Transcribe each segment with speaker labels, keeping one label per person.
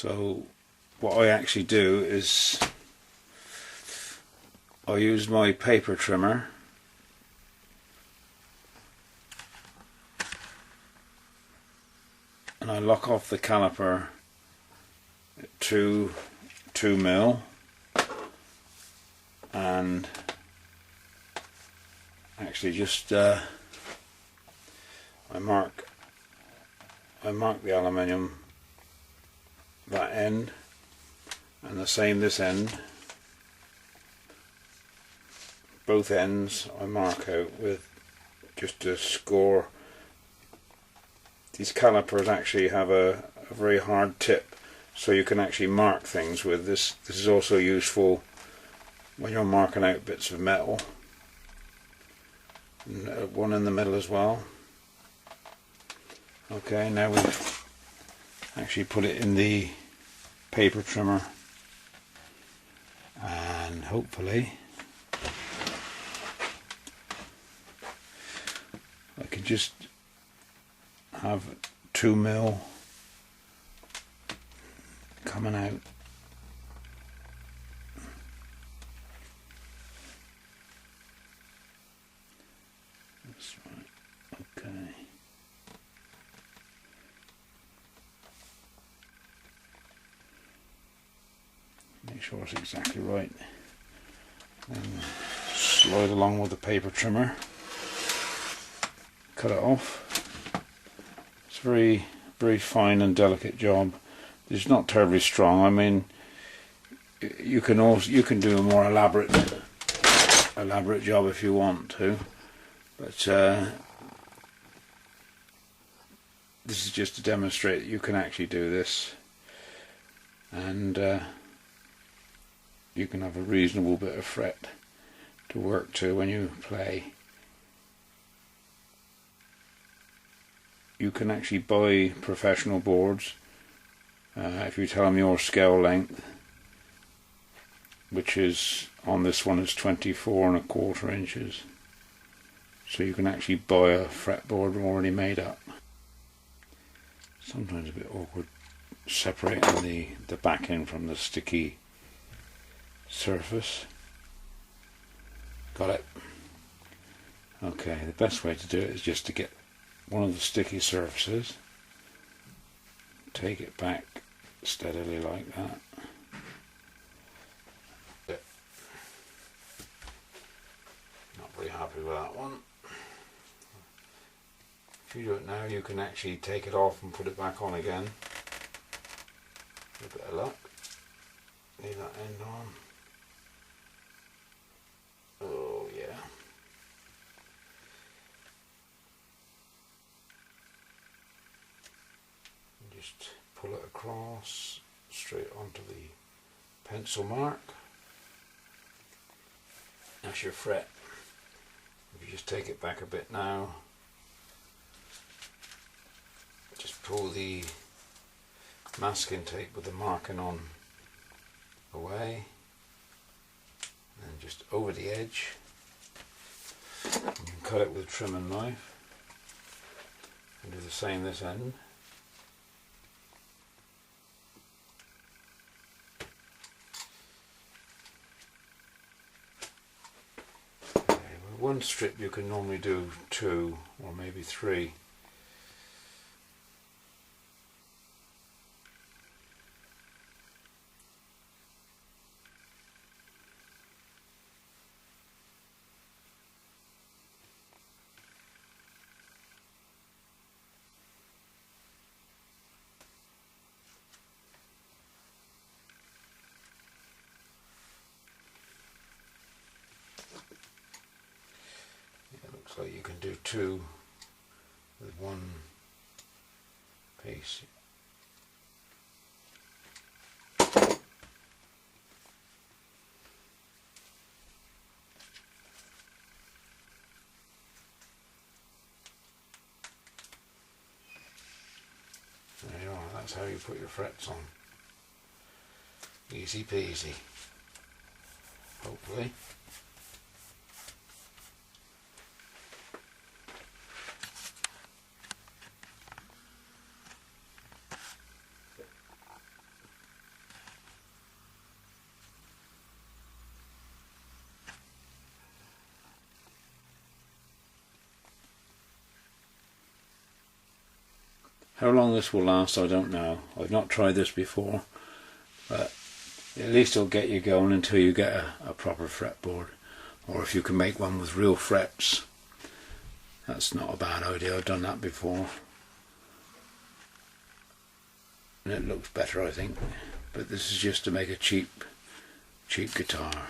Speaker 1: So what I actually do is I use my paper trimmer and I lock off the caliper at 2 mil, and actually just I mark the aluminium, that end, and the same this end. Both ends I mark out with just a score. These calipers actually have a very hard tip, so you can actually mark things with this. This is also useful when you're marking out bits of metal. And one in the middle as well. Okay, now we've actually put it in the paper trimmer, and hopefully I can just have 2 mil coming out. That's right. Okay. Make sure it's exactly right. Then slide along with the paper trimmer. Cut it off. It's a very fine and delicate job. It's not terribly strong. I mean, you can do a more elaborate job if you want to, but this is just to demonstrate that you can actually do this, and you can have a reasonable bit of fret to work to when you play. You can actually buy professional boards if you tell them your scale length, which is on this one is 24¼ inches. So you can actually buy a fretboard already made up. Sometimes a bit awkward separating the backing from the sticky surface. Got it. Okay, the best way to do it is just to get one of the sticky surfaces, take it back steadily like that. Not very happy with that one. If you do it now, you can actually take it off and put it back on again. With a bit of luck. Leave that end on. Oh yeah. Just pull it across straight onto the pencil mark. That's your fret. If you just take it back a bit now, just pull the masking tape with the marking on away, and just over the edge. You can cut it with a trimming knife and do the same this end. One strip you can normally do 2 or maybe 3. So you can do 2 with 1 piece. There you are, that's how you put your frets on. Easy peasy, hopefully. How long this will last I don't know. I've not tried this before, but at least it'll get you going until you get a proper fretboard, or if you can make one with real frets, that's not a bad idea. I've done that before and it looks better, I think, but this is just to make a cheap guitar.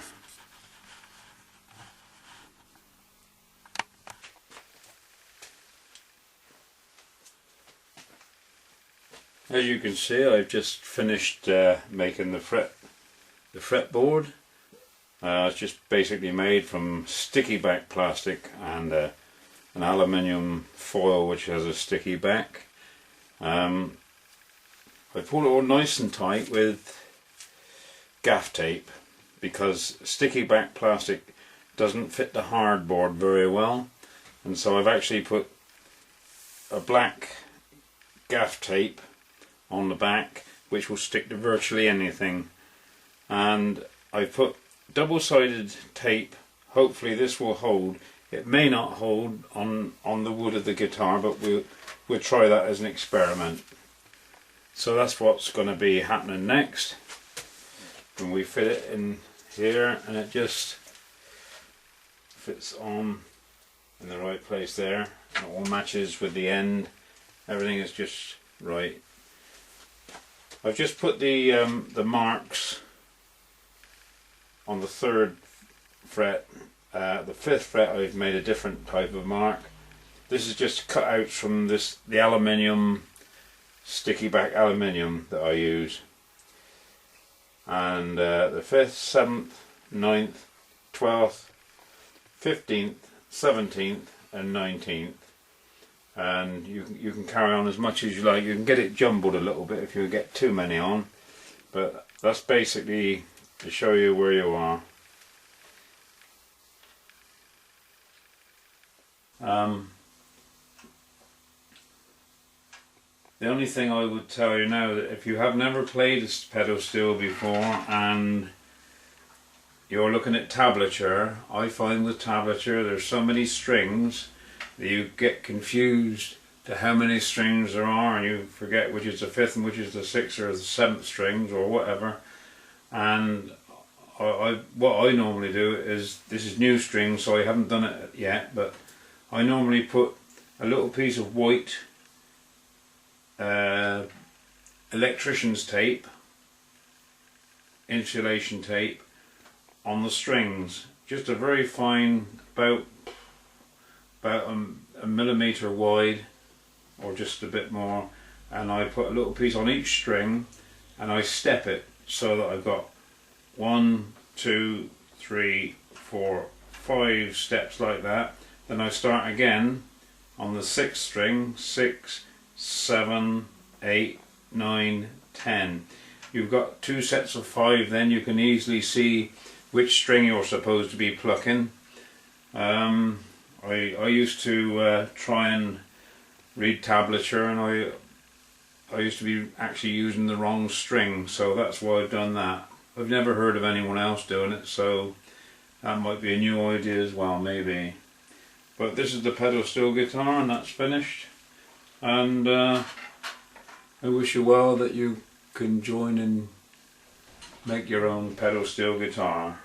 Speaker 1: As you can see, I've just finished making the fretboard. It's just basically made from sticky back plastic and an aluminium foil which has a sticky back. I pulled it all nice and tight with gaff tape because sticky back plastic doesn't fit the hardboard very well, and so I've actually put a black gaff tape on the back which will stick to virtually anything, and I put double-sided tape. Hopefully this will hold. It may not hold on the wood of the guitar, but we'll try that as an experiment. So that's what's going to be happening next. And we fit it in here and it just fits on in the right place there. It all matches with the end. Everything is just right. I've just put the marks on the 3rd fret. The 5th fret I've made a different type of mark. This is just cutouts from the aluminium, sticky back aluminium that I use. And the 5th, 7th, 9th, 12th, 15th, 17th and 19th. And you can carry on as much as you like. You can get it jumbled a little bit if you get too many on, but that's basically to show you where you are. The only thing I would tell you now, that if you have never played a pedal steel before and you're looking at tablature, I find with tablature there's so many strings that you get confused to how many strings there are, and you forget which is the 5th and which is the 6th or the 7th strings or whatever. And what I normally do is, this is new strings so I haven't done it yet, but I normally put a little piece of white electrician's tape, insulation tape, on the strings, just a very fine, about a millimetre wide or just a bit more, and I put a little piece on each string and I step it so that I've got 1, 2, 3, 4, 5 steps like that. Then I start again on the 6th string, 6, 7, 8, 9, 10. You've got 2 sets of 5, then you can easily see which string you're supposed to be plucking. I used to try and read tablature, and I used to be actually using the wrong string, so that's why I've done that. I've never heard of anyone else doing it, so that might be a new idea as well, maybe. But this is the pedal steel guitar, and that's finished. And I wish you well that you can join and make your own pedal steel guitar.